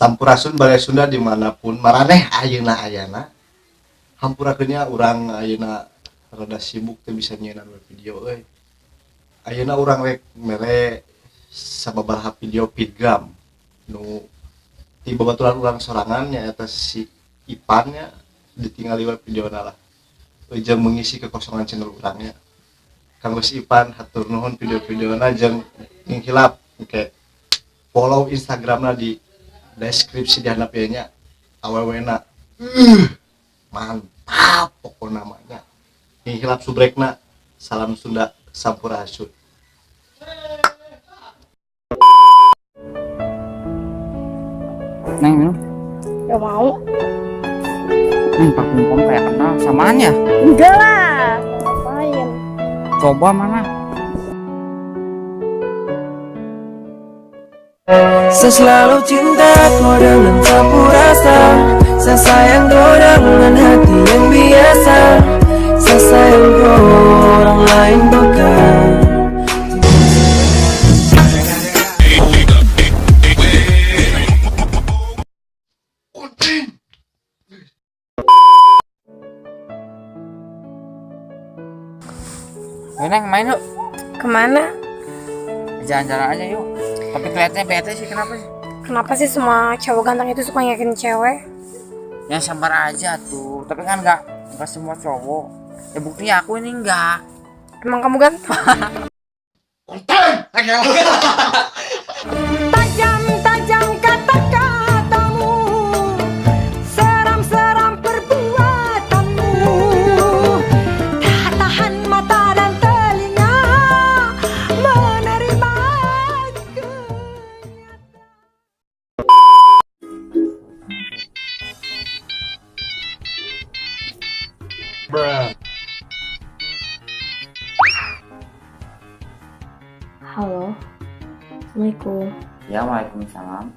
Sampurasun Balai Sunda dimanapun maraneh ayeuna ayana hampurakeunnya urang ayeuna rada sibuk teh bisa nyieun video euy. Ayeuna urang rek mere sababaraha video pitgram nu ti babaturan urang sorangan nyaeta si Ipannya ditinggali we videona lah. Jeung mengisi kekosongan channel urangnya. Kang Gus Ipan hatur nuhun video-videona jeung ngihilap oke. Follow Instagramna di deskripsi di handapnya awewena mantap pokok namanya ngihilap subrekna salam Sunda sampurasun. Neng minum? Gak mau. Pak Kumpom kayak kenal samaan ya? Enggak lah. Ngapain? Coba mana? Saya selalu cinta kau dengan sapu rasa. Saya sayang kau dengan hati yang biasa. Saya sayang kau orang lain bukan. Neng main yuk. Kemana? Jalan-jalan aja yuk. Tapi kelihatannya bete sih, kenapa sih? Kenapa sih semua cowok ganteng itu suka nyakitin cewek? Ya sabar aja tuh. Tapi kan nggak semua cowok. Ya buktinya aku ini enggak. Emang kamu ganteng? Tajam-tajam kata-katamu, seram-seram perbuatanmu, tak tahan mata dan telinga menerima Halo, Assalamualaikum. Ya waalaikumsalam.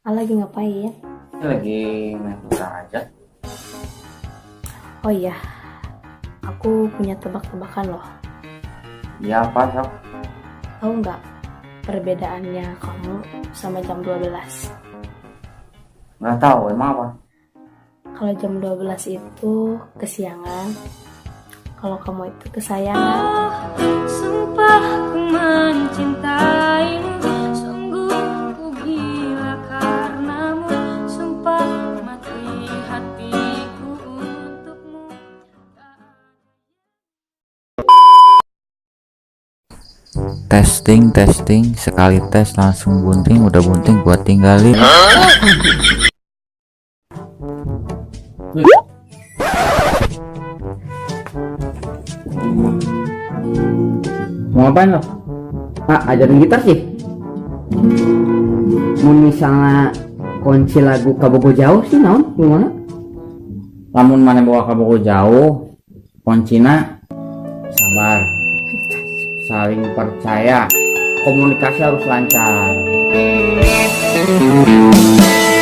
Lagi ngapain? Ini lagi main bola aja. Oh iya, aku punya tebak-tebakan loh. Ya apa sok? Tahu nggak perbedaannya kamu sama jam 12? Nggak tahu emang apa? Kalau jam 12 itu kesiangan, kalau kamu itu kesayangan. Sumpah ku mencintaimu, sungguh ku gila karenamu. Sumpah mati hatiku untukmu. Testing, sekali tes langsung bunting, udah bunting buat tinggalin. Mau ngapain lo? Ajarin gitar sih. Mau misalnya kunci lagu Kabogo Jauh sih naon gimana? Lamun mana bawa kabogo jauh, kuncina sabar, saling percaya, komunikasi harus lancar.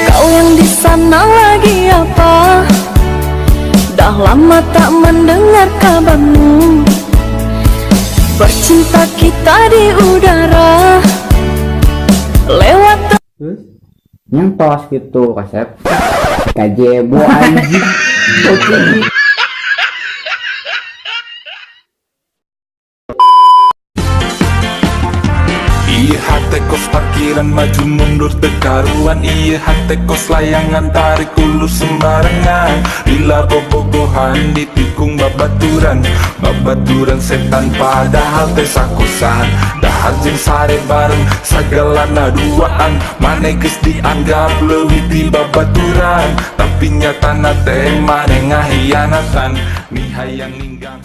Kau yang di sana lagi apa? Dah lama tak mendengar kabarmu. Bercinta kita di udara lewat. Terus nyentos gitu kasep. Kajebo anjing. Iya hati kos parkiran maju mundur tekaruan. Iya hati kos layangan tarik ulur sembarangan. Bila bobogohan ditikung babaturan. Babaturan setan padahal tesakusan. Dahar jeung sare bareng sagalana duaan. Mane geus dianggap leuwih ti babaturan. Tapi nyatana teh mane ngahianatan. Nih hayang ninggang